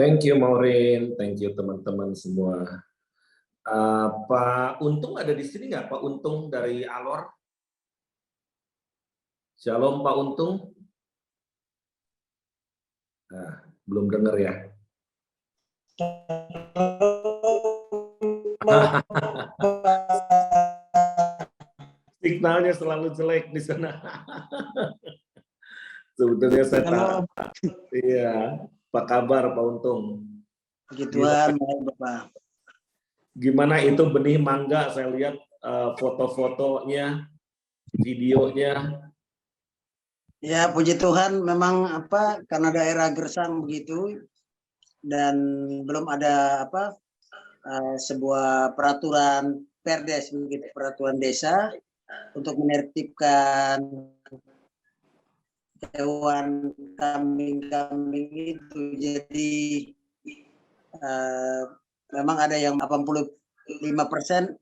Thank you Maureen, thank you teman-teman semua. Pak Untung ada di sini nggak? Pak Untung dari Alor? Shalom Pak Untung. Nah, belum dengar ya? Signalnya selalu jelek di sana. Sebetulnya saya tahu. Iya, apa kabar Pak Untung? Puji Tuhan, baik Bapak. Gimana itu benih mangga? Saya lihat foto-fotonya, videonya. Ya, puji Tuhan, memang karena daerah gersang begitu dan belum ada sebuah peraturan Perdes begitu, peraturan desa untuk menertibkan hewan kambing-kambing itu. Jadi memang ada yang 85%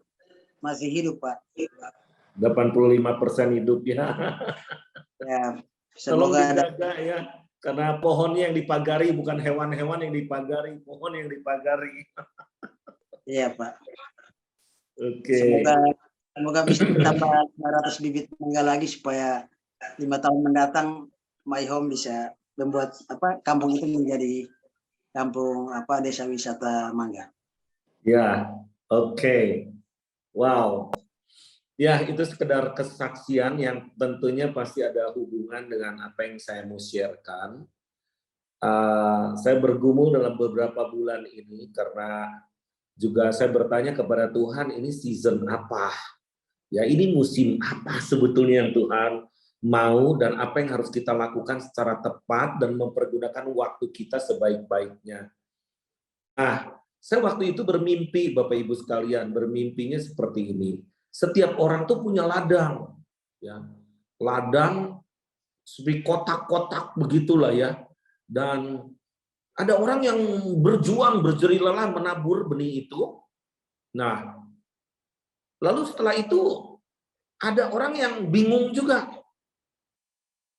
masih hidup, Pak. 85% hidup ya. Ya, Tolong semoga dijaga ya, karena pohonnya yang dipagari, bukan hewan-hewan yang dipagari, pohon yang dipagari. Iya Pak. Oke. Semoga bisa ditambah 900 bibit mangga lagi supaya 5 tahun mendatang My Home bisa membuat kampung itu menjadi kampung desa wisata mangga. Ya, oke. Wow. Ya, itu sekedar kesaksian yang tentunya pasti ada hubungan dengan apa yang saya mau sharekan. Saya bergumul dalam beberapa bulan ini karena juga saya bertanya kepada Tuhan, ini season apa? Ya, ini musim apa sebetulnya yang Tuhan mau dan apa yang harus kita lakukan secara tepat dan mempergunakan waktu kita sebaik-baiknya. Nah, saya waktu itu bermimpi, Bapak Ibu sekalian, bermimpinya seperti ini. Setiap orang tuh punya ladang, ya, ladang seperti kotak-kotak begitulah ya. Dan ada orang yang berjuang, berjerih lelah menabur benih itu. Nah, lalu setelah itu ada orang yang bingung juga.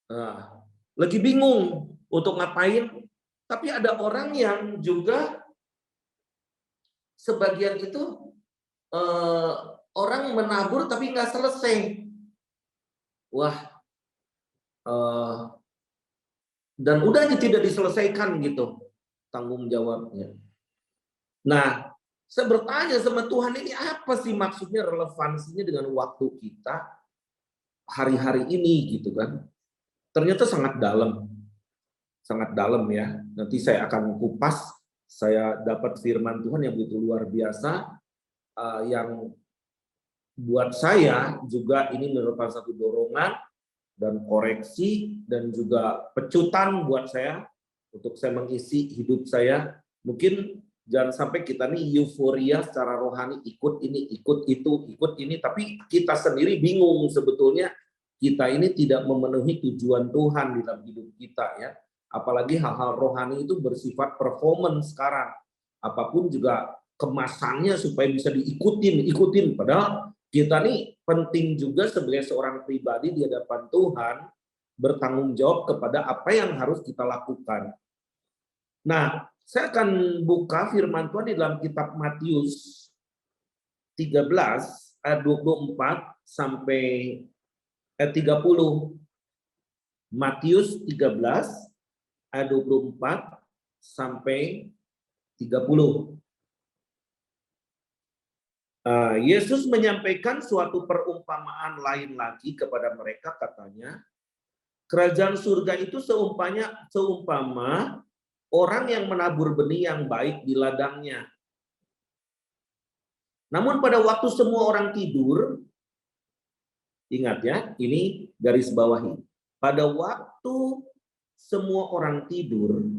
Nah, lagi bingung untuk ngapain. Tapi ada orang yang juga sebagian itu orang menabur tapi nggak selesai. Wah, dan udah aja tidak diselesaikan gitu tanggung jawabnya. Nah, saya bertanya sama Tuhan, ini apa sih maksudnya, relevansinya dengan waktu kita hari-hari ini gitu kan? Ternyata sangat dalam ya. Nanti saya akan kupas. Saya dapat firman Tuhan yang begitu luar biasa, yang buat saya juga ini merupakan satu dorongan dan koreksi dan juga pecutan buat saya untuk saya mengisi hidup saya. Mungkin jangan sampai kita nih euforia secara rohani, ikut ini, ikut itu, ikut ini, tapi kita sendiri bingung sebetulnya kita ini tidak memenuhi tujuan Tuhan di dalam hidup kita ya. Apalagi hal-hal rohani itu bersifat performance sekarang. Apapun juga kemasannya supaya bisa ikutin. Padahal kita nih penting juga sebagai seorang pribadi di hadapan Tuhan bertanggung jawab kepada apa yang harus kita lakukan. Nah, saya akan buka firman Tuhan di dalam kitab Matius 13 ayat 24 sampai ayat 30. Matius 13 ayat 24 sampai 30. Yesus menyampaikan suatu perumpamaan lain lagi kepada mereka, katanya, kerajaan surga itu seumpama orang yang menabur benih yang baik di ladangnya. Namun pada waktu semua orang tidur, ingat ya, ini garis bawahi. Pada waktu semua orang tidur,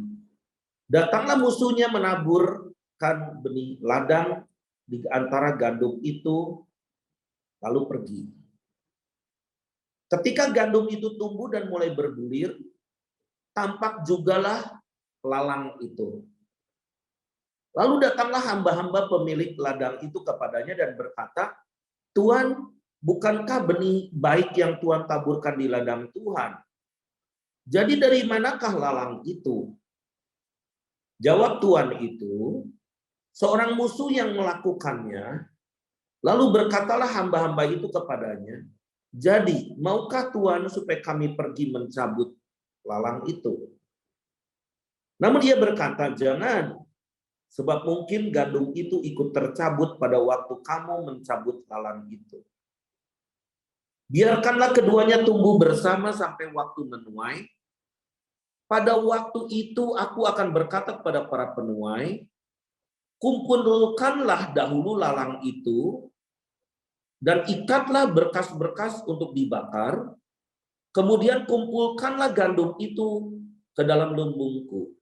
datanglah musuhnya menaburkan benih ladang di antara gandum itu, lalu pergi. Ketika gandum itu tumbuh dan mulai berbulir, tampak jugalah lalang itu. Lalu datanglah hamba-hamba pemilik ladang itu kepadanya dan berkata, Tuhan, bukankah benih baik yang Tuhan taburkan di ladang Tuhan? Jadi dari manakah lalang itu? Jawab Tuhan itu, seorang musuh yang melakukannya, lalu berkatalah hamba-hamba itu kepadanya, jadi maukah Tuhan supaya kami pergi mencabut lalang itu? Namun dia berkata, jangan, sebab mungkin gandum itu ikut tercabut pada waktu kamu mencabut lalang itu. Biarkanlah keduanya tumbuh bersama sampai waktu menuai. Pada waktu itu aku akan berkata kepada para penuai, kumpulkanlah dahulu lalang itu, dan ikatlah berkas-berkas untuk dibakar, kemudian kumpulkanlah gandum itu ke dalam lumbungku.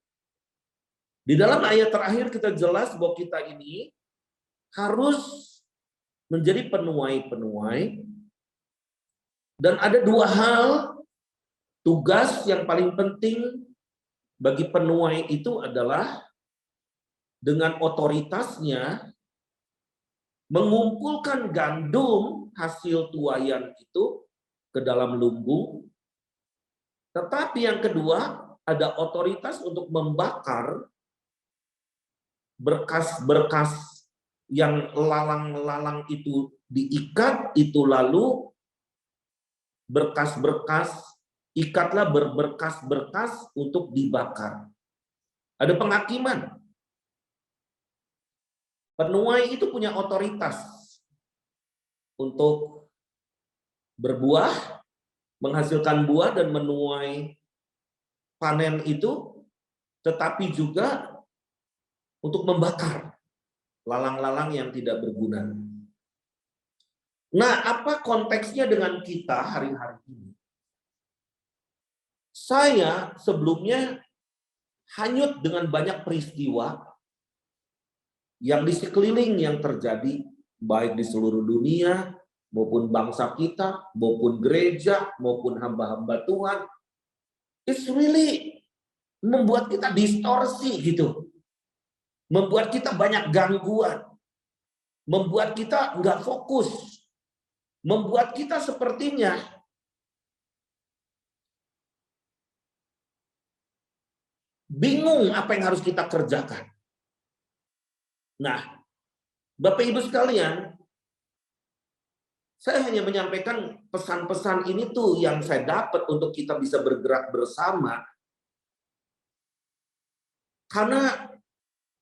Di dalam ayat terakhir kita jelas bahwa kita ini harus menjadi penuai-penuai, dan ada dua hal tugas yang paling penting bagi penuai itu adalah dengan otoritasnya mengumpulkan gandum hasil tuaian itu ke dalam lumbung. Tetapi yang kedua, ada otoritas untuk membakar berkas-berkas yang lalang-lalang itu diikat, itu lalu berkas-berkas, ikatlah berberkas-berkas untuk dibakar. Ada penghakiman. Penuai itu punya otoritas untuk berbuah, menghasilkan buah dan menuai panen itu, tetapi juga untuk membakar lalang-lalang yang tidak berguna. Nah, apa konteksnya dengan kita hari-hari ini? Saya sebelumnya hanyut dengan banyak peristiwa yang di sekeliling yang terjadi, baik di seluruh dunia, maupun bangsa kita, maupun gereja, maupun hamba-hamba Tuhan. It's really membuat kita distorsi gitu. Membuat kita banyak gangguan. Membuat kita nggak fokus. Membuat kita sepertinya bingung apa yang harus kita kerjakan. Nah, Bapak Ibu sekalian, saya hanya menyampaikan pesan-pesan ini tuh yang saya dapat untuk kita bisa bergerak bersama. Karena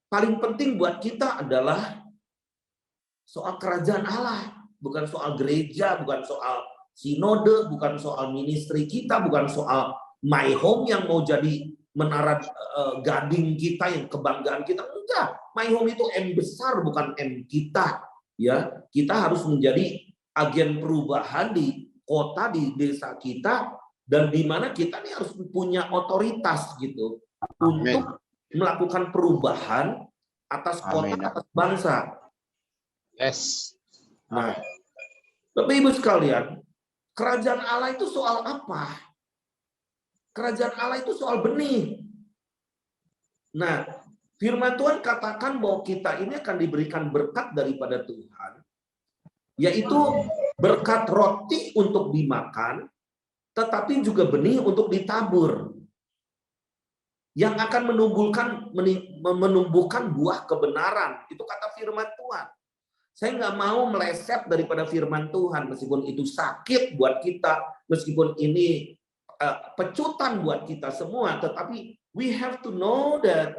paling penting buat kita adalah soal kerajaan Allah. Bukan soal gereja, bukan soal sinode, bukan soal ministry kita, bukan soal my home yang mau jadi menara gading kita, yang kebanggaan kita. Enggak, my home itu M besar, bukan M kita. Ya, kita harus menjadi agen perubahan di kota, di desa kita, dan di mana kita ini harus punya otoritas gitu untuk melakukan perubahan atas kota, atas bangsa. Yes. Nah, Bapak Ibu sekalian, kerajaan Allah itu soal apa? Kerajaan Allah itu soal benih. Nah, firman Tuhan katakan bahwa kita ini akan diberikan berkat daripada Tuhan, yaitu berkat roti untuk dimakan, tetapi juga benih untuk ditabur, yang akan menumbuhkan buah kebenaran. Itu kata firman Tuhan. Saya nggak mau meleset daripada firman Tuhan, meskipun itu sakit buat kita, meskipun ini pecutan buat kita semua, tetapi we have to know that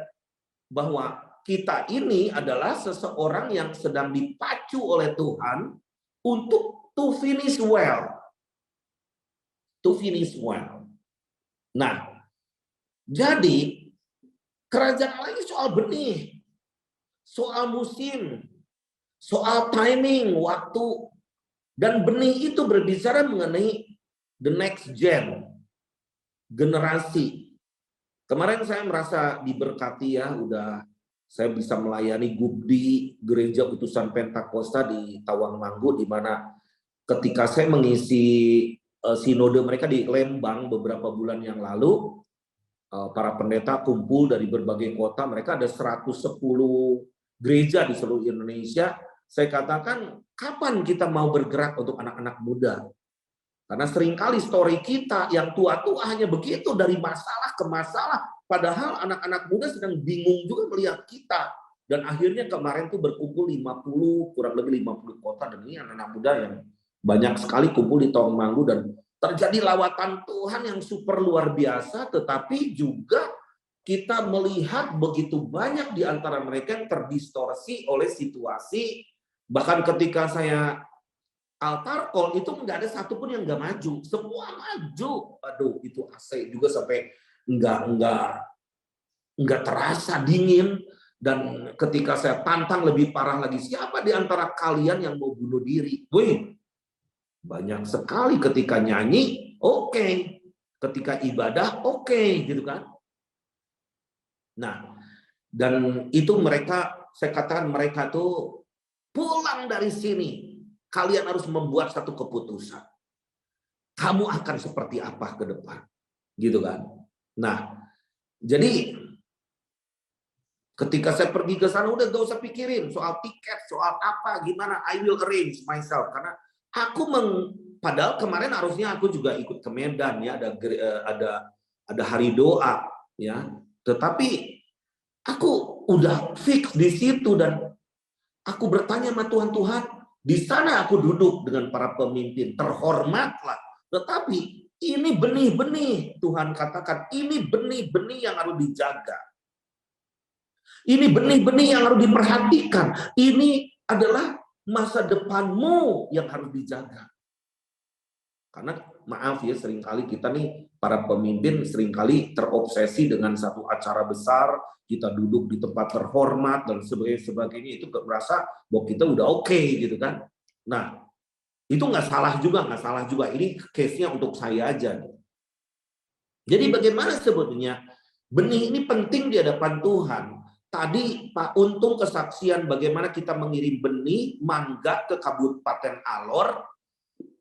bahwa kita ini adalah seseorang yang sedang dipacu oleh Tuhan untuk to finish well. To finish well. Nah, jadi kerajaan Allah ini soal benih, soal musim, soal timing, waktu, dan benih itu berbicara mengenai the next generasi. Kemarin saya merasa diberkati ya, saya bisa melayani Gubdi Gereja Utusan Pentakosta di Tawangmangu, di mana ketika saya mengisi sinode mereka di Lembang beberapa bulan yang lalu, para pendeta kumpul dari berbagai kota, mereka ada 110 gereja di seluruh Indonesia. Saya katakan, kapan kita mau bergerak untuk anak-anak muda? Karena seringkali story kita yang tua-tua hanya begitu, dari masalah ke masalah. Padahal anak-anak muda sedang bingung juga melihat kita. Dan akhirnya kemarin tuh berkumpul 50, kurang lebih 50 kota. Dan ini anak-anak muda yang banyak sekali kumpul di Tawangmangu. Dan terjadi lawatan Tuhan yang super luar biasa. Tetapi juga kita melihat begitu banyak di antara mereka yang terdistorsi oleh situasi. Bahkan ketika saya altar call itu nggak ada satupun yang nggak maju, semua maju. Aduh, itu AC juga sampai nggak terasa dingin. Dan ketika saya tantang lebih parah lagi, siapa di antara kalian yang mau bunuh diri? Wih, banyak sekali. Ketika nyanyi, oke. Ketika ibadah, oke, gitu kan? Nah, dan itu mereka, saya katakan mereka tuh pulang dari sini. Kalian harus membuat satu keputusan. Kamu akan seperti apa ke depan, gitu kan? Nah, jadi ketika saya pergi ke sana, udah gak usah pikirin soal tiket, soal apa, gimana. I will arrange myself, karena aku padahal kemarin harusnya aku juga ikut ke Medan ya, ada hari doa ya. Tetapi aku udah fix di situ dan aku bertanya sama Tuhan, di sana aku duduk dengan para pemimpin, terhormatlah. Tetapi ini benih-benih, Tuhan katakan, ini benih-benih yang harus dijaga. Ini benih-benih yang harus diperhatikan. Ini adalah masa depanmu yang harus dijaga. Karena maaf ya, seringkali kita nih, para pemimpin seringkali terobsesi dengan satu acara besar, kita duduk di tempat terhormat dan sebagainya, itu merasa bahwa kita udah oke, gitu kan. Nah, itu nggak salah juga. Ini case-nya untuk saya aja. Jadi bagaimana sebetulnya benih ini penting di hadapan Tuhan. Tadi Pak Untung kesaksian bagaimana kita mengirim benih mangga ke Kabupaten Alor,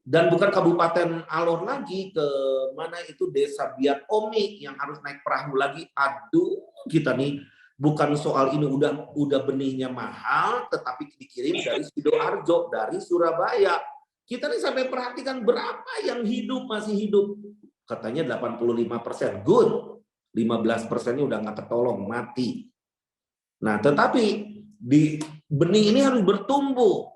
dan bukan Kabupaten Alor lagi, ke mana itu Desa Biak Omi yang harus naik perahu lagi. Aduh, kita nih bukan soal ini udah benihnya mahal, tetapi dikirim dari Sidoarjo, dari Surabaya. Kita nih sampai perhatikan berapa yang masih hidup. Katanya 85%, good. 15%-nya udah nggak ketolong, mati. Nah, tetapi di benih ini harus bertumbuh.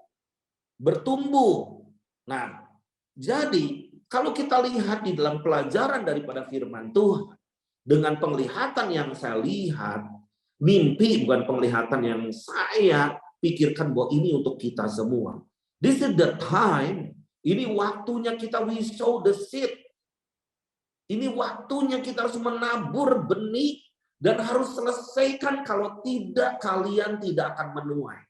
Nah, jadi kalau kita lihat di dalam pelajaran daripada firman Tuhan, dengan penglihatan yang saya lihat, mimpi bukan penglihatan yang saya pikirkan bahwa ini untuk kita semua. This is the time, ini waktunya kita we sow the seed. Ini waktunya kita harus menabur benih dan harus selesaikan, kalau tidak kalian tidak akan menuai.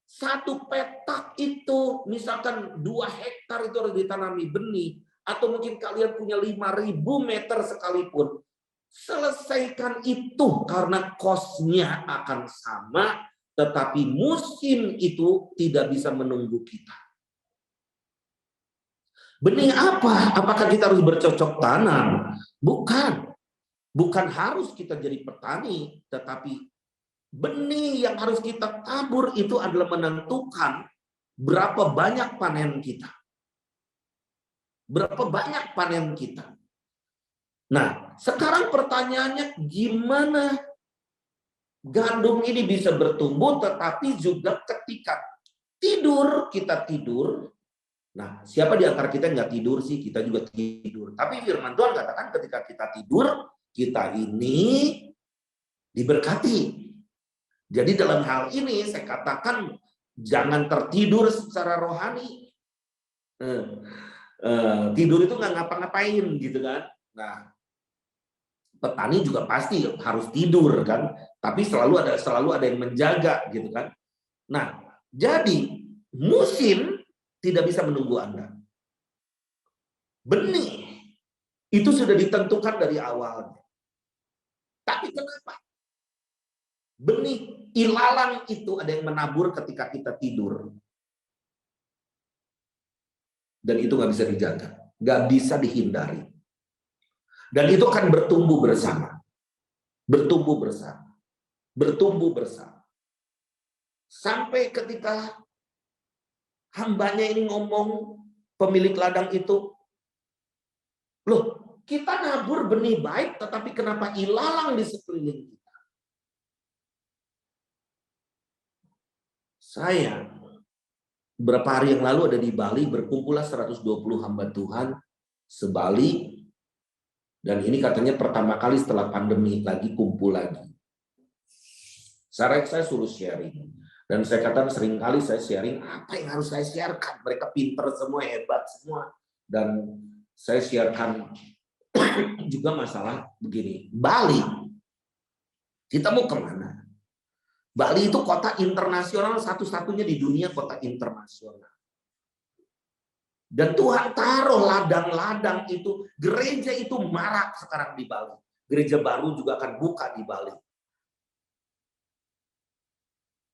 Satu petak itu, misalkan 2 hektar itu harus ditanami benih, atau mungkin kalian punya 5.000 meter sekalipun, selesaikan itu karena cost-nya akan sama, tetapi musim itu tidak bisa menunggu kita. Benih apa? Apakah kita harus bercocok tanam? Bukan. Bukan harus kita jadi petani, tetapi benih yang harus kita tabur itu adalah menentukan berapa banyak panen kita. Berapa banyak panen kita. Nah, sekarang pertanyaannya, gimana gandum ini bisa bertumbuh, tetapi juga ketika kita tidur. Nah, siapa di antara kita nggak tidur sih? Kita juga tidur. Tapi firman Tuhan katakan ketika kita tidur, kita ini diberkati. Jadi dalam hal ini saya katakan jangan tertidur secara rohani. Tidur itu nggak ngapa-ngapain gitu kan. Nah, petani juga pasti harus tidur kan. Tapi selalu ada yang menjaga gitu kan. Nah, jadi musim tidak bisa menunggu Anda. Benih itu sudah ditentukan dari awalnya. Tapi kenapa? Benih ilalang itu ada yang menabur ketika kita tidur. Dan itu nggak bisa dijaga. Nggak bisa dihindari. Dan itu akan bertumbuh bersama. Bertumbuh bersama. Bertumbuh bersama. Sampai ketika hambanya ini ngomong, pemilik ladang itu, loh, kita nabur benih baik, tetapi kenapa ilalang di sekeliling kita? Saya beberapa hari yang lalu ada di Bali, berkumpullah 120 hamba Tuhan se-Bali, dan ini katanya pertama kali setelah pandemi lagi kumpul lagi. Saya suruh sharing, dan saya katakan seringkali saya sharing apa yang harus saya sharekan. Mereka pinter semua, hebat semua, dan saya sharekan juga masalah begini. Bali, kita mau kemana? Bali itu kota internasional, satu-satunya di dunia kota internasional. Dan Tuhan taruh ladang-ladang itu, gereja itu marak sekarang di Bali. Gereja baru juga akan buka di Bali.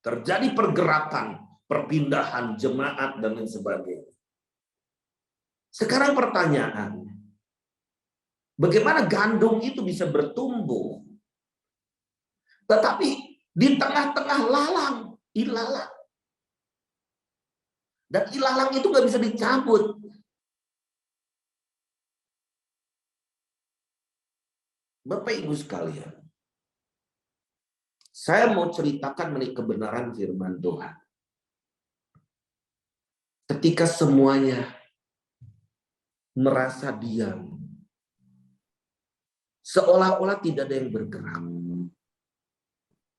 Terjadi pergerakan, perpindahan jemaat dan lain sebagainya. Sekarang pertanyaan, bagaimana gandum itu bisa bertumbuh, tetapi di tengah-tengah lalang, ilalang. Dan ilalang itu nggak bisa dicabut. Bapak Ibu sekalian, saya mau ceritakan mengenai kebenaran firman Tuhan. Ketika semuanya merasa diam, seolah-olah tidak ada yang bergerak.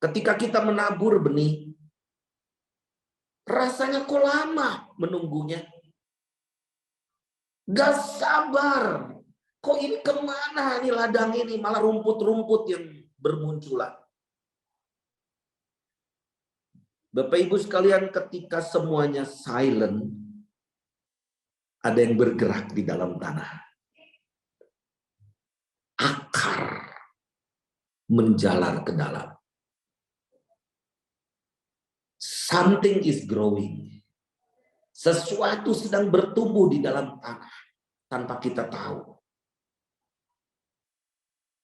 Ketika kita menabur benih, rasanya kok lama menunggunya. Gak sabar. Kok ini kemana nih ladang ini? Malah rumput-rumput yang bermunculan. Bapak Ibu sekalian, ketika semuanya silent, ada yang bergerak di dalam tanah. Akar menjalar ke dalam. Something is growing. Sesuatu sedang bertumbuh di dalam tanah tanpa kita tahu.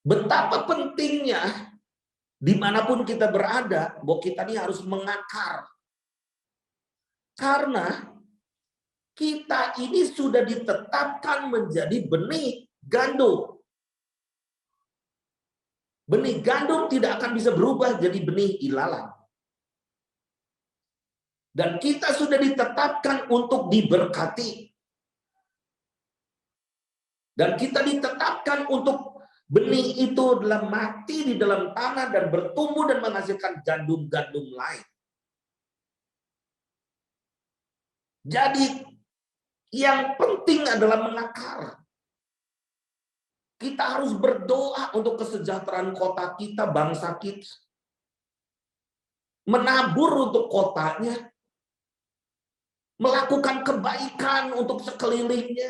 Betapa pentingnya dimanapun kita berada, bahwa kita ini harus mengakar. Karena kita ini sudah ditetapkan menjadi benih gandum. Benih gandum tidak akan bisa berubah jadi benih ilalang. Dan kita sudah ditetapkan untuk diberkati. Dan kita ditetapkan untuk benih itu adalah mati di dalam tanah dan bertumbuh dan menghasilkan gandum-gandum lain. Jadi yang penting adalah mengakar. Kita harus berdoa untuk kesejahteraan kota kita, bangsa kita. Menabur untuk kotanya. Melakukan kebaikan untuk sekelilingnya.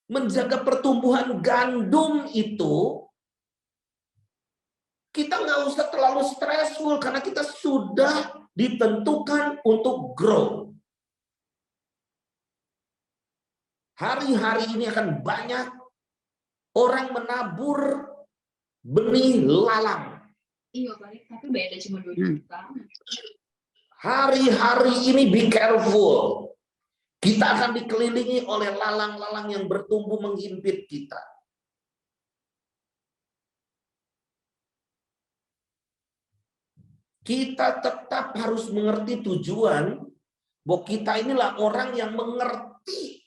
Menjaga pertumbuhan gandum itu, kita nggak usah terlalu stressful karena kita sudah ditentukan untuk grow. Hari-hari ini akan banyak orang menabur benih lalang. Iya, balik tapi beda cuma 2 juta. Hari-hari ini be careful. Kita akan dikelilingi oleh lalang-lalang yang bertumbuh menghimpit kita. Kita tetap harus mengerti tujuan, bahwa kita inilah orang yang mengerti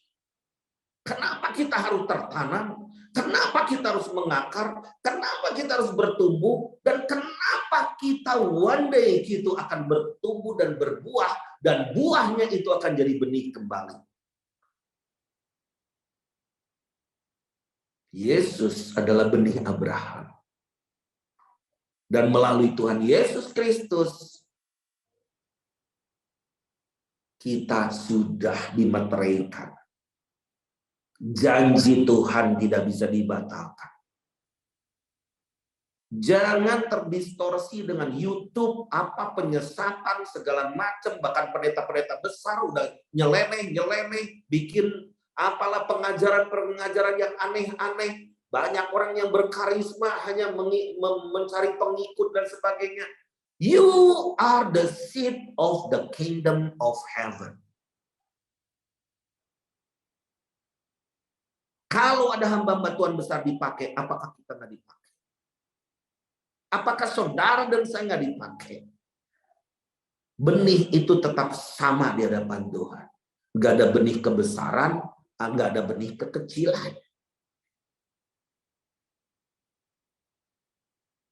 kenapa kita harus tertanam, kenapa kita harus mengakar, kenapa kita harus bertumbuh, dan kenapa kita one day itu akan bertumbuh dan berbuah, dan buahnya itu akan jadi benih kembali. Yesus adalah benih Abraham. Dan melalui Tuhan Yesus Kristus, kita sudah dimeteraikan. Janji Tuhan tidak bisa dibatalkan. Jangan terdistorsi dengan YouTube, apa penyesatan segala macam, bahkan pendeta-pendeta besar udah nyeleneh, bikin apalah pengajaran yang aneh-aneh. Banyak orang yang berkarisma hanya mencari pengikut dan sebagainya. You are the seed of the kingdom of heaven. Kalau ada hamba-hamba Tuhan besar dipakai, apakah kita nggak dipakai? Apakah saudara dan saya nggak dipakai? Benih itu tetap sama di hadapan Tuhan. Nggak ada benih kebesaran, nggak ada benih kekecilan.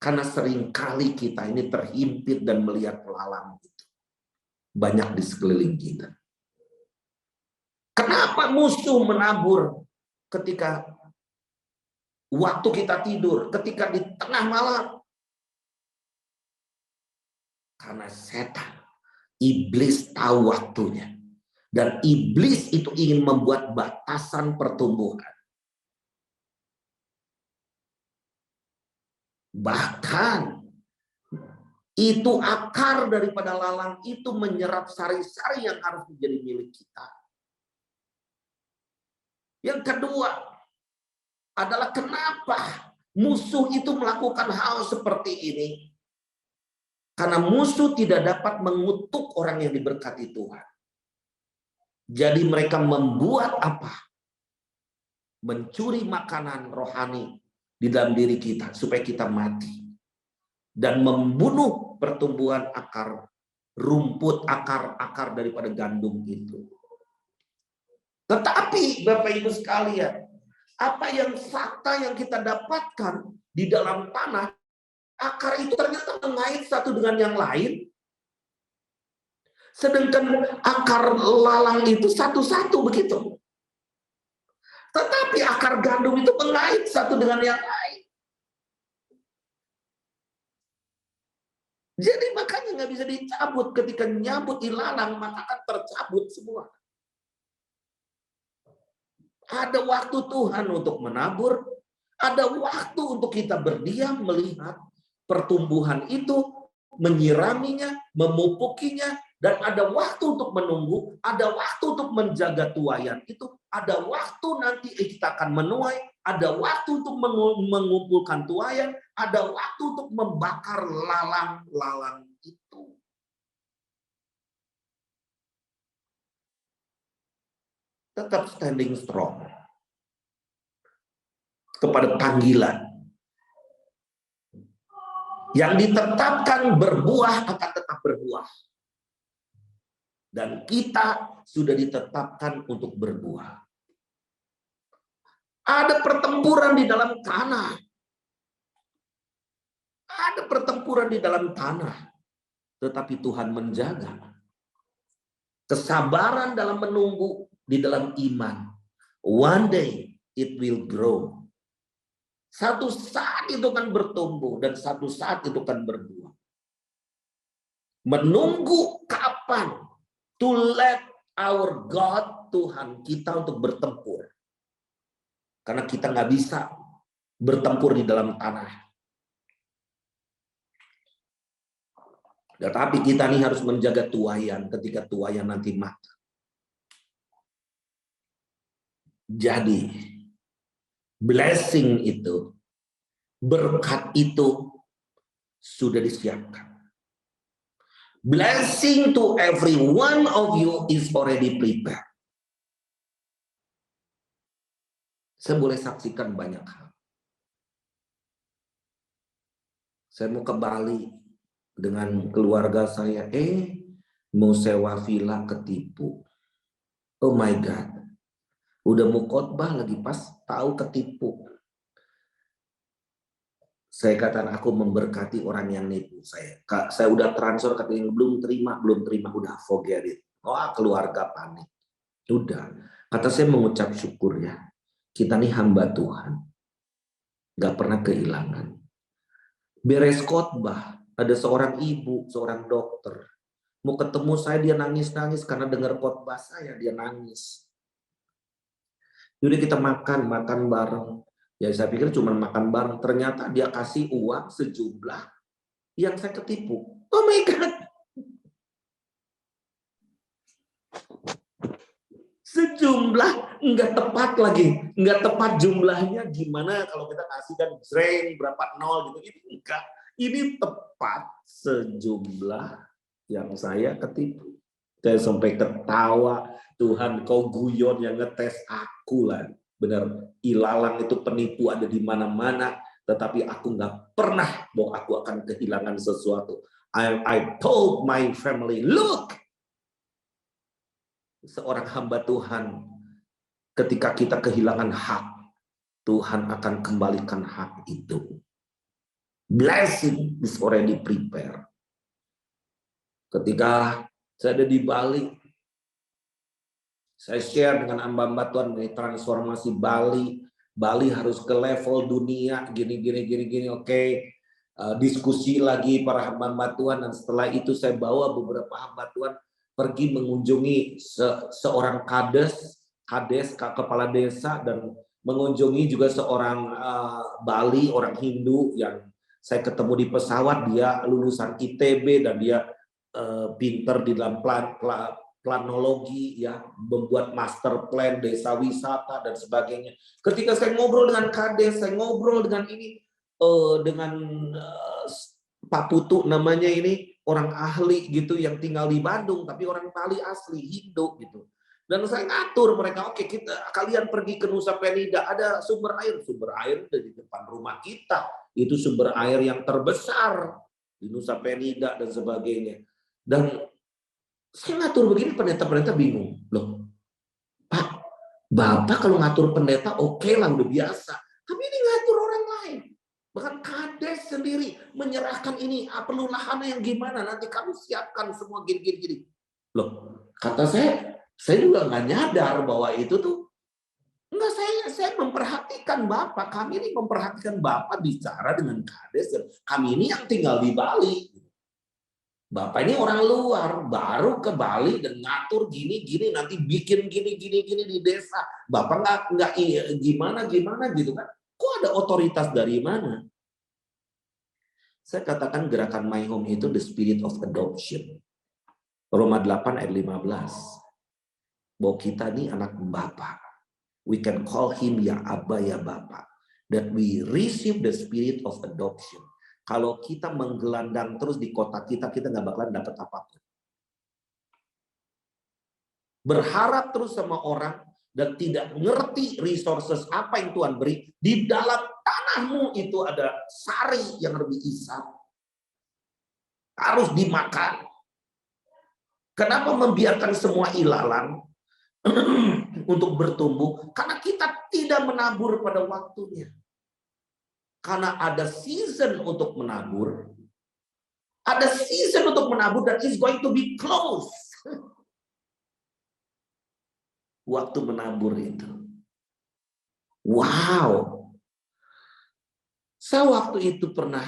Karena seringkali kita ini terhimpit dan melihat pelalang itu. Banyak di sekeliling kita. Kenapa musuh menabur ketika waktu kita tidur, ketika di tengah malam? Karena setan, iblis tahu waktunya. Dan iblis itu ingin membuat batasan pertumbuhan. Bahkan itu akar daripada lalang itu menyerap sari-sari yang harus menjadi milik kita. Yang kedua adalah kenapa musuh itu melakukan hal seperti ini? Karena musuh tidak dapat mengutuk orang yang diberkati Tuhan. Jadi mereka membuat apa? Mencuri makanan rohani di dalam diri kita supaya kita mati dan membunuh pertumbuhan akar rumput, akar daripada gandum itu. Tetapi Bapak Ibu sekalian, apa yang fakta yang kita dapatkan di dalam tanah, akar itu ternyata mengait satu dengan yang lain. Sedangkan akar lalang itu satu-satu begitu. Tetapi akar gandum itu mengait satu dengan yang lain. Jadi makanya nggak bisa dicabut. Ketika nyabut ilalang, maka akan tercabut semua. Ada waktu Tuhan untuk menabur. Ada waktu untuk kita berdiam melihat pertumbuhan itu, menyiraminya, memupukinya. Dan ada waktu untuk menunggu, ada waktu untuk menjaga tuaian itu, ada waktu nanti kita akan menuai, ada waktu untuk mengumpulkan tuaian, ada waktu untuk membakar lalang-lalang itu. Tetap standing strong kepada panggilan. Yang ditetapkan berbuah akan tetap berbuah. Dan kita sudah ditetapkan untuk berbuah. Ada pertempuran di dalam tanah. Ada pertempuran di dalam tanah. Tetapi Tuhan menjaga. Kesabaran dalam menunggu di dalam iman. One day it will grow. Satu saat itu akan bertumbuh dan satu saat itu akan berbuah. Menunggu kapan? To let our God, Tuhan kita untuk bertempur. Karena kita nggak bisa bertempur di dalam tanah. Tetapi kita nih harus menjaga tuaian ketika tuaian nanti matang. Jadi, blessing itu, berkat itu sudah disiapkan. Blessing to every one of you is already prepared. Saya boleh saksikan banyak hal. Saya mau ke Bali dengan keluarga saya, mau sewa villa ketipu. Oh my God. Udah mau khotbah lagi pas tahu ketipu. Saya katakan aku memberkati orang yang nipu saya. Saya udah transfer, katanya belum terima, udah forget it. Wah, keluarga panik. Udah, kata saya mengucap syukur ya. Kita nih hamba Tuhan. Gak pernah kehilangan. Beres khotbah, ada seorang ibu, seorang dokter. Mau ketemu saya, dia nangis-nangis karena dengar khotbah saya, dia nangis. Jadi kita makan bareng. Ya saya pikir cuma makan bareng, ternyata dia kasih uang sejumlah yang saya ketipu. Oh my God. Sejumlah nggak tepat lagi, nggak tepat jumlahnya. Gimana kalau kita kasih kan drain berapa nol gitu, itu enggak. Ini tepat sejumlah yang saya ketipu. Saya sampai ketawa, Tuhan kau guyon yang ngetes aku lah. Benar, ilalang itu penipu ada di mana-mana, tetapi aku nggak pernah bahwa aku akan kehilangan sesuatu. I told my family, look, seorang hamba Tuhan, ketika kita kehilangan hak, Tuhan akan kembalikan hak itu. Blessing is already prepared. Ketika saya ada di Bali, saya share dengan hamba Tuhan mengenai transformasi Bali. Bali harus ke level dunia, gini. Oke. Diskusi lagi para hamba Tuhan, dan setelah itu saya bawa beberapa hamba Tuhan pergi mengunjungi seorang kades, kepala desa, dan mengunjungi juga seorang Bali, orang Hindu yang saya ketemu di pesawat. Dia lulusan ITB dan dia pinter di dalam planologi, ya, membuat master plan desa wisata dan sebagainya. Ketika saya ngobrol dengan kades, saya ngobrol dengan ini dengan Pak Putu namanya, ini orang ahli gitu yang tinggal di Bandung tapi orang Bali asli Hindu gitu. Dan saya ngatur mereka, oke, kalian pergi ke Nusa Penida, ada sumber air di depan rumah kita. Itu sumber air yang terbesar di Nusa Penida dan sebagainya. Dan saya ngatur begini, pendeta-pendeta bingung. Loh, Pak, Bapak kalau ngatur pendeta oke lah, udah biasa. Tapi ini ngatur orang lain. Bahkan kades sendiri menyerahkan ini, perlu lahannya yang gimana, nanti kami siapkan semua gini. Loh, kata saya juga nggak nyadar bahwa itu tuh, enggak, saya memperhatikan Bapak, kami ini memperhatikan Bapak bicara dengan kades, dan kami ini yang tinggal di Bali. Bapak ini orang luar, baru ke Bali dan ngatur gini, nanti bikin gini di desa. Bapak nggak gimana gitu kan? Kok ada otoritas dari mana? Saya katakan gerakan My Home itu the spirit of adoption. Roma 8 ayat 15. Bahwa kita ini anak Bapa. We can call him ya Abba, ya Bapa. That we receive the spirit of adoption. Kalau kita menggelandang terus di kota kita nggak bakalan dapat apapun. Berharap terus sama orang dan tidak ngerti resources apa yang Tuhan beri. Di dalam tanahmu itu ada sari yang lebih isap. Harus dimakan. Kenapa membiarkan semua ilalang untuk bertumbuh? Karena kita tidak menabur pada waktunya. Karena ada season untuk menabur. Ada season untuk menabur dan is going to be close. Waktu menabur itu. Wow. Saya waktu itu pernah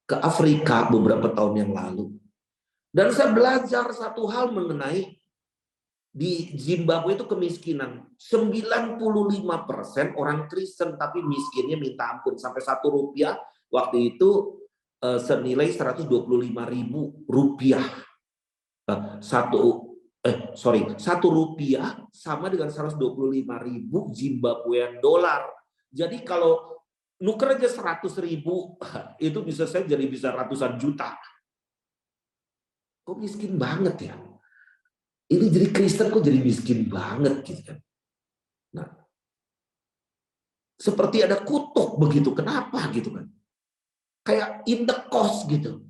ke Afrika beberapa tahun yang lalu. Dan saya belajar satu hal mengenai di Zimbabwe itu kemiskinan. 95% orang Kristen tapi miskinnya minta ampun. Sampai Rp1 waktu itu senilai Rp125.000. Rp1 sama dengan 125.000 Zimbabwean dolar. Jadi kalau nuker aja 100.000 itu bisa ratusan juta. Kok miskin banget ya? Ini jadi Kristen kok jadi miskin banget gitu kan. Nah, seperti ada kutuk begitu. Kenapa gitu kan? Kayak in the cost gitu.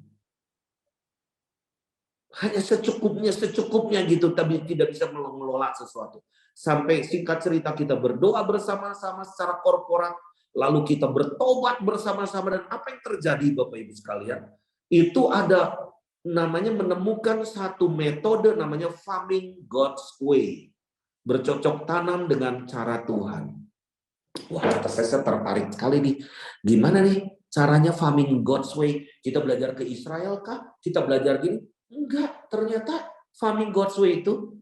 Hanya secukupnya gitu, tapi tidak bisa mengelola sesuatu. Sampai singkat cerita kita berdoa bersama-sama secara korporat, lalu kita bertobat bersama-sama, dan apa yang terjadi Bapak Ibu sekalian? Itu ada namanya menemukan satu metode namanya farming God's way. Bercocok tanam dengan cara Tuhan. Wah, saya tertarik sekali nih. Gimana nih caranya farming God's way? Kita belajar ke Israel kah? Kita belajar gini? Enggak, ternyata farming God's way itu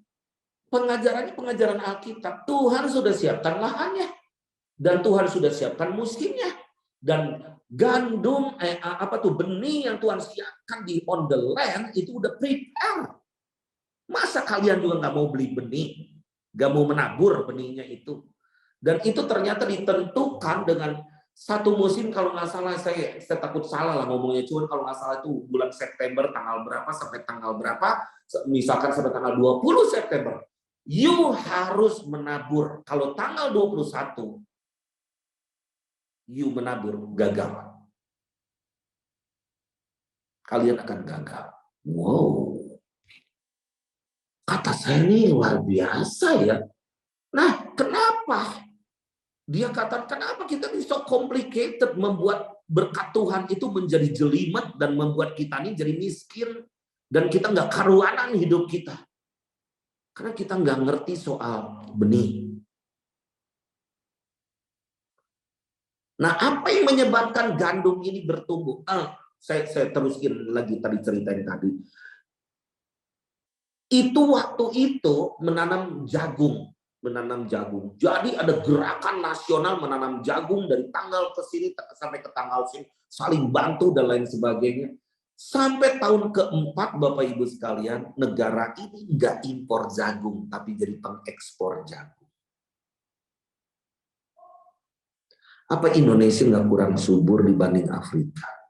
pengajarannya pengajaran Alkitab. Tuhan sudah siapkan lahannya. Dan Tuhan sudah siapkan musimnya. Dan gandum, benih yang Tuhan siapkan di on the land itu udah prepare. Masa kalian juga nggak mau beli benih, nggak mau menabur benihnya itu? Dan itu ternyata ditentukan dengan Satu musim kalau nggak salah, saya takut salah lah ngomongnya, cuman kalau nggak salah itu bulan September tanggal berapa sampai tanggal berapa, misalkan sampai tanggal 20 September, you harus menabur. Kalau tanggal 21, you menabur, gagal. Kalian akan gagal. Wow. Kata saya ini luar biasa ya. Nah, kenapa? Dia kata, kenapa kita ini so complicated membuat berkat Tuhan itu menjadi jelimet dan membuat kita ini jadi miskin dan kita nggak karuanan hidup kita. Karena kita nggak ngerti soal benih. Nah, apa yang menyebabkan gandum ini bertumbuh? Saya teruskan lagi tadi cerita yang tadi. Itu waktu itu menanam jagung. Jadi ada gerakan nasional menanam jagung dari tanggal ke sini sampai ke tanggal sini, saling bantu dan lain sebagainya. Sampai tahun keempat, Bapak Ibu sekalian, negara ini nggak impor jagung, tapi jadi pengekspor jagung. Apa Indonesia nggak kurang subur dibanding Afrika?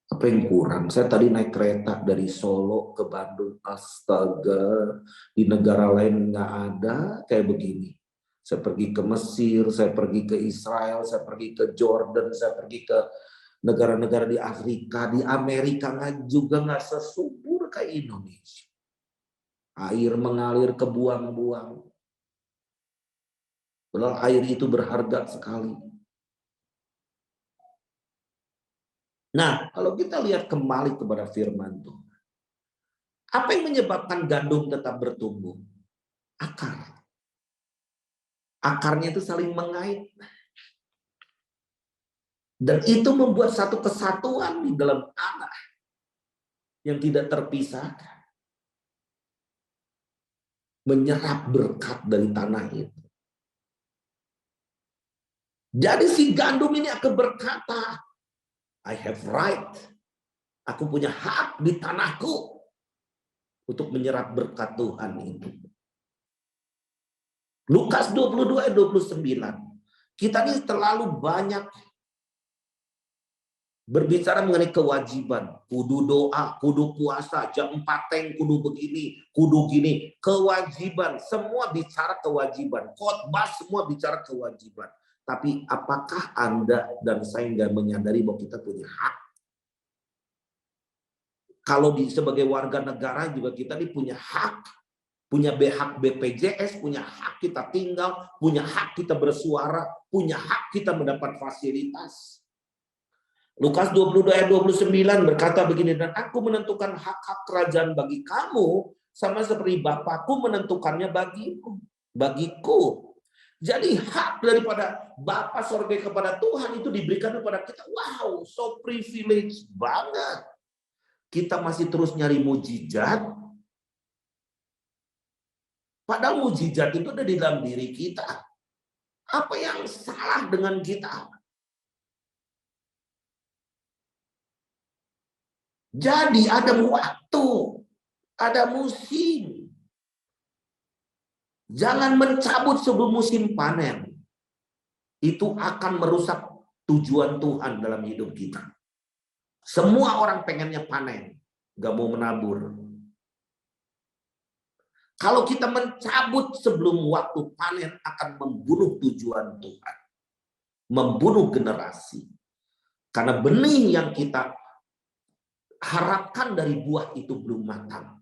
Apa yang kurang? Saya tadi naik kereta dari Solo ke Bandung, astaga, di negara lain nggak ada kayak begini. Saya pergi ke Mesir, saya pergi ke Israel, saya pergi ke Jordan, saya pergi ke negara-negara di Afrika, di Amerika juga nggak sesubur kayak Indonesia. Air mengalir ke buang-buang. Padahal air itu berharga sekali. Nah, kalau kita lihat kembali kepada firman Tuhan, apa yang menyebabkan gandum tetap bertumbuh? Akar. Akarnya itu saling mengait. Dan itu membuat satu kesatuan di dalam tanah yang tidak terpisahkan. Menyerap berkat dari tanah itu. Jadi si gandum ini akan berkata, I have right. Aku punya hak di tanahku untuk menyerap berkat Tuhan itu. Lukas 22 ayat 29. Kita ini terlalu banyak berbicara mengenai kewajiban. Kudu doa, kudu puasa, jam 4 teng, kudu begini, kudu gini. Kewajiban, semua bicara kewajiban. Khotbah semua bicara kewajiban. Tapi apakah Anda dan saya nggak menyadari bahwa kita punya hak? Kalau sebagai warga negara juga kita ini punya hak. Punya hak BPJS, punya hak kita tinggal, punya hak kita bersuara, punya hak kita mendapat fasilitas. Lukas 22 ayat 29 berkata begini, dan aku menentukan hak-hak kerajaan bagi kamu sama seperti Bapakku menentukannya bagiku. Jadi hak daripada Bapa sorga kepada Tuhan itu diberikan kepada kita. Wow, so privilege banget. Kita masih terus nyari mujizat. Padahal mujizat itu ada di dalam diri kita. Apa yang salah dengan kita? Jadi ada waktu, ada musim. Jangan mencabut sebelum musim panen. Itu akan merusak tujuan Tuhan dalam hidup kita. Semua orang pengennya panen, gak mau menabur. Kalau kita mencabut sebelum waktu panen akan membunuh tujuan Tuhan. Membunuh generasi. Karena benih yang kita harapkan dari buah itu belum matang.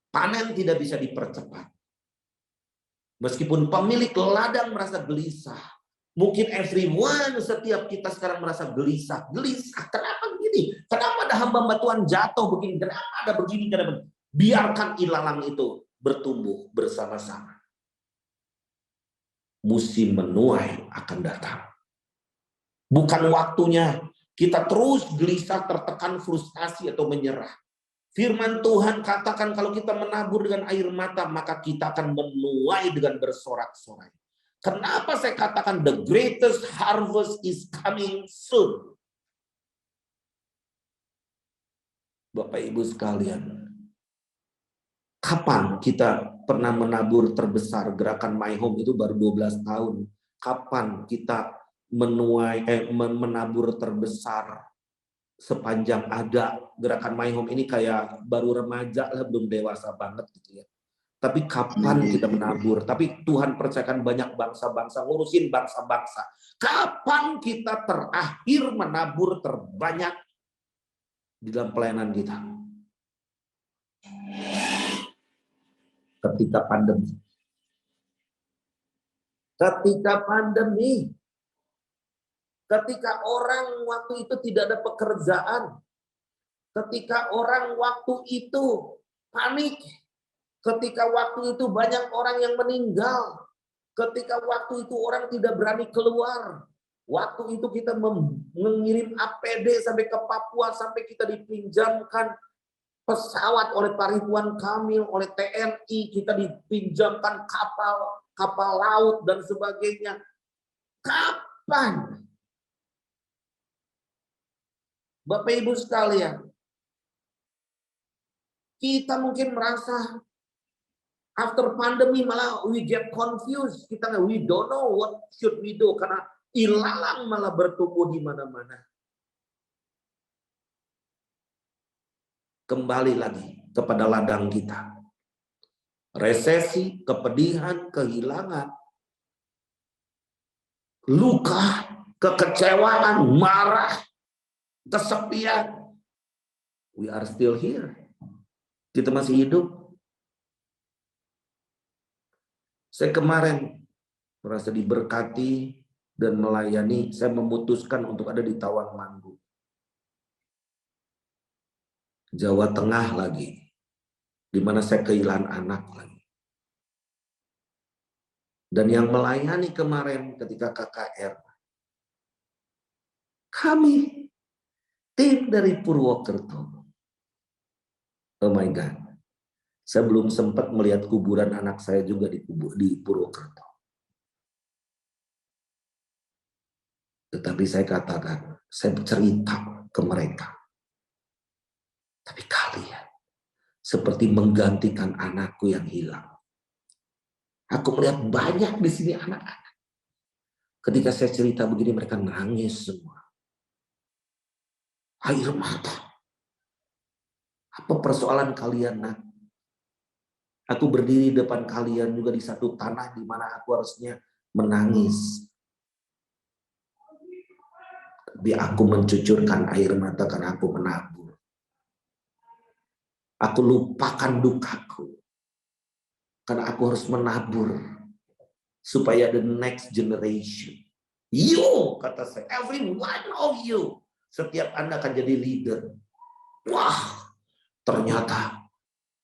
Panen tidak bisa dipercepat. Meskipun pemilik ladang merasa gelisah. Mungkin everyone, setiap kita sekarang merasa gelisah. Gelisah, kenapa begini? Kenapa ada hamba Tuhan jatuh begini? Kenapa ada begini? Kenapa? Biarkan ilalang itu bertumbuh bersama-sama. Musim menuai akan datang. Bukan waktunya kita terus gelisah, tertekan, frustasi, atau menyerah. Firman Tuhan katakan kalau kita menabur dengan air mata, maka kita akan menuai dengan bersorak-sorai. Kenapa saya katakan the greatest harvest is coming soon? Bapak Ibu sekalian, kapan kita pernah menabur terbesar. Gerakan My Home itu baru 12 tahun. Kapan kita menabur terbesar sepanjang ada gerakan My Home ini? Kayak baru remaja lah, belum dewasa banget gitu ya. Tapi kapan kita menabur? Tapi Tuhan percayakan banyak bangsa-bangsa, ngurusin bangsa-bangsa. Kapan kita terakhir menabur terbanyak di dalam pelayanan kita? Ketika pandemi. Ketika pandemi. Ketika orang waktu itu tidak ada pekerjaan. Ketika orang waktu itu panik. Ketika waktu itu banyak orang yang meninggal. Ketika waktu itu orang tidak berani keluar. Waktu itu kita mengirim APD sampai ke Papua, sampai kita dipinjamkan pesawat oleh Pak Ridwan Kamil, oleh TNI, kita dipinjamkan kapal laut dan sebagainya. Kapan? Bapak Ibu sekalian, kita mungkin merasa after pandemi malah we get confused. We don't know what should we do, karena ilalang malah bertumbuh di mana-mana. Kembali lagi kepada ladang kita. Resesi, kepedihan, kehilangan, luka, kekecewaan, marah, kesepian. We are still here. Kita masih hidup. Saya kemarin merasa diberkati dan melayani. Saya memutuskan untuk ada di Tawangmangu, Jawa Tengah lagi, di mana saya kehilangan anak lagi. Dan yang melayani kemarin ketika KKR, kami tim dari Purwokerto. Oh my God. Saya belum sempat melihat kuburan anak saya juga di Purwokerto. Tetapi saya katakan, saya cerita ke mereka. Tapi kalian seperti menggantikan anakku yang hilang. Aku melihat banyak di sini anak-anak. Ketika saya cerita begini, mereka nangis semua. Air mata. Apa persoalan kalian, nak? Aku berdiri depan kalian juga di satu tanah di mana aku harusnya menangis. Tapi aku mencucurkan air mata karena aku menabur. Aku lupakan dukaku. Karena aku harus menabur. Supaya the next generation. You, kata saya, every one of you. Setiap Anda akan jadi leader. Wah, ternyata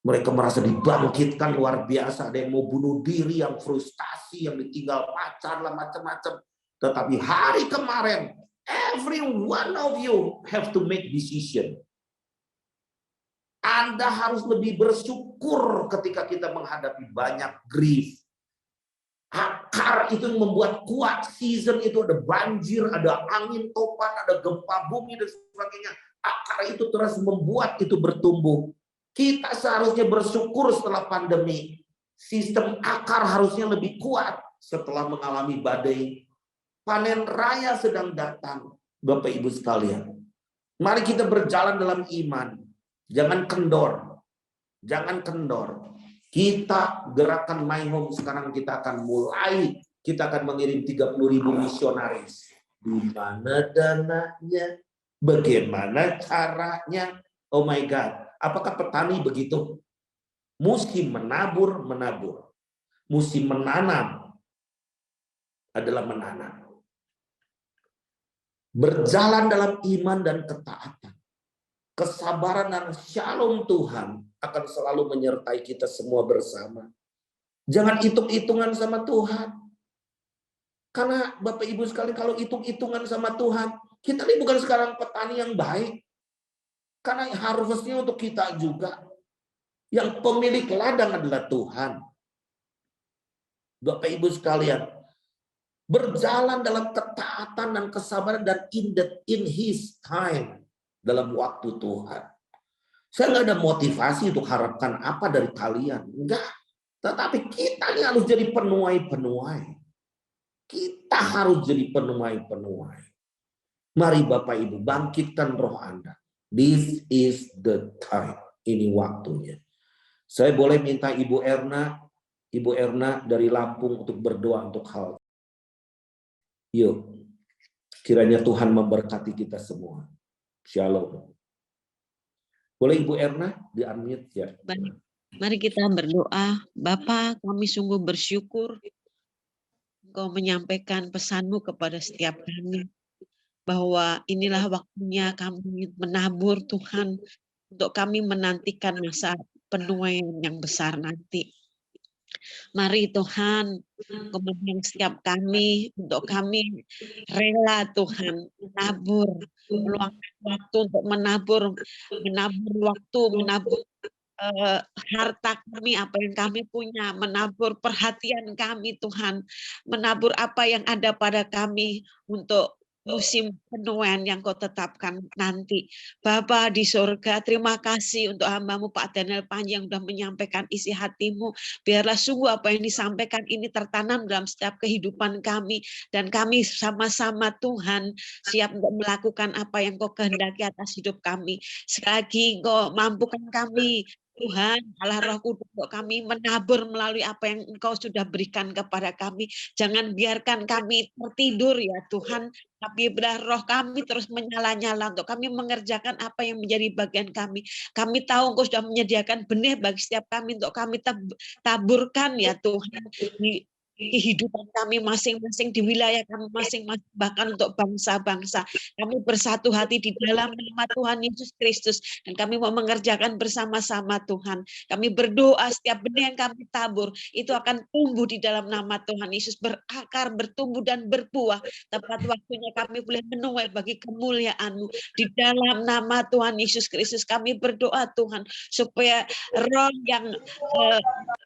mereka merasa dibangkitkan luar biasa. Ada yang mau bunuh diri, yang frustasi, yang ditinggal pacar lah, macam-macam. Tetapi hari kemarin, every one of you have to make decision. Anda harus lebih bersyukur ketika kita menghadapi banyak grief. Akar itu yang membuat kuat. Season itu ada banjir, ada angin topan, ada gempa bumi dan sebagainya. Akar itu terus membuat itu bertumbuh. Kita seharusnya bersyukur setelah pandemi. Sistem akar harusnya lebih kuat setelah mengalami badai. Panen raya sedang datang, Bapak Ibu sekalian. Mari kita berjalan dalam iman. Jangan kendor. Jangan kendor. Kita gerakan My Home sekarang kita akan mulai. Kita akan mengirim 30.000 misionaris. Di mana dananya? Bagaimana caranya? Oh my God. Apakah petani begitu? Musim menabur. Musim menanam adalah menanam. Berjalan dalam iman dan ketaatan. Kesabaran dan shalom Tuhan akan selalu menyertai kita semua bersama. Jangan hitung-hitungan sama Tuhan. Karena Bapak Ibu sekalian, kalau hitung-hitungan sama Tuhan, kita ini bukan sekarang petani yang baik. Karena harusnya untuk kita juga. Yang pemilik ladang adalah Tuhan. Bapak Ibu sekalian, berjalan dalam ketaatan dan kesabaran dan in His time, dalam waktu Tuhan. Saya nggak ada motivasi untuk harapkan apa dari kalian. Enggak. Tetapi kita ini harus jadi penuai-penuai. Kita harus jadi penuai-penuai. Mari Bapak Ibu bangkitkan roh Anda. This is the time. Ini waktunya. Saya boleh minta Ibu Erna dari Lampung untuk berdoa untuk hal. Yuk. Kiranya Tuhan memberkati kita semua. Shalom. Boleh Ibu Erna di-unmute ya. Baik. Mari kita berdoa. Bapa, kami sungguh bersyukur Engkau menyampaikan pesan-Mu kepada setiap kami. Bahwa inilah waktunya kami menabur Tuhan. Untuk kami menantikan masa penuaian yang besar nanti. Mari Tuhan, kemudian setiap kami, untuk kami rela Tuhan menabur, meluangkan waktu untuk menabur waktu, menabur harta kami, apa yang kami punya, menabur perhatian kami Tuhan, menabur apa yang ada pada kami untuk musim penuaian yang Kau tetapkan nanti. Bapa di surga, terima kasih untuk hamba-Mu Pak Daniel Panji yang sudah menyampaikan isi hati-Mu. Biarlah sungguh apa yang disampaikan ini tertanam dalam setiap kehidupan kami, dan kami sama-sama Tuhan siap untuk melakukan apa yang Kau kehendaki atas hidup kami. Sekali lagi Kau mampukan kami Tuhan, Allah Roh Kudus, untuk kami menabur melalui apa yang Engkau sudah berikan kepada kami. Jangan biarkan kami tertidur ya Tuhan, tapi biar roh kami terus menyala-nyala untuk kami mengerjakan apa yang menjadi bagian kami. Kami tahu Engkau sudah menyediakan benih bagi setiap kami untuk kami taburkan ya Tuhan di kehidupan kami masing-masing, di wilayah kami masing-masing, bahkan untuk bangsa-bangsa. Kami bersatu hati di dalam nama Tuhan Yesus Kristus, dan kami mau mengerjakan bersama-sama Tuhan. Kami berdoa setiap benih yang kami tabur itu akan tumbuh di dalam nama Tuhan Yesus, berakar, bertumbuh dan berbuah. Tepat waktunya kami boleh menuai bagi kemuliaan-Mu. Di dalam nama Tuhan Yesus Kristus kami berdoa Tuhan, supaya roh yang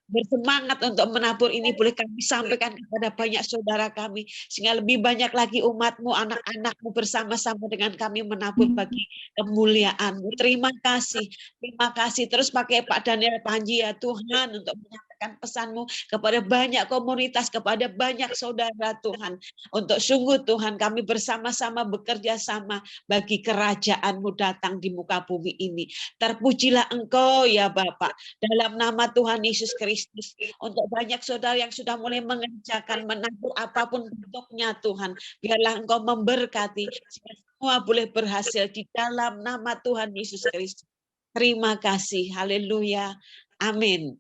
bersemangat untuk menabur ini boleh kami sampaikan kepada banyak saudara kami, sehingga lebih banyak lagi umat-Mu, anak-anak-Mu bersama-sama dengan kami menabur bagi kemuliaan-Mu. Terima kasih. Terus pakai Pak Daniel Panji ya Tuhan, untuk menyampaikan pesan-Mu kepada banyak komunitas, kepada banyak saudara Tuhan, untuk sungguh Tuhan kami bersama-sama bekerja sama bagi kerajaan-Mu datang di muka bumi ini. Terpujilah Engkau ya Bapak, dalam nama Tuhan Yesus Kristus. Untuk banyak saudara yang sudah mulai mengerjakan, menabur apapun bentuknya Tuhan, biarlah Engkau memberkati sehingga semua boleh berhasil di dalam nama Tuhan Yesus Kristus. Terima kasih. Haleluya. Amin.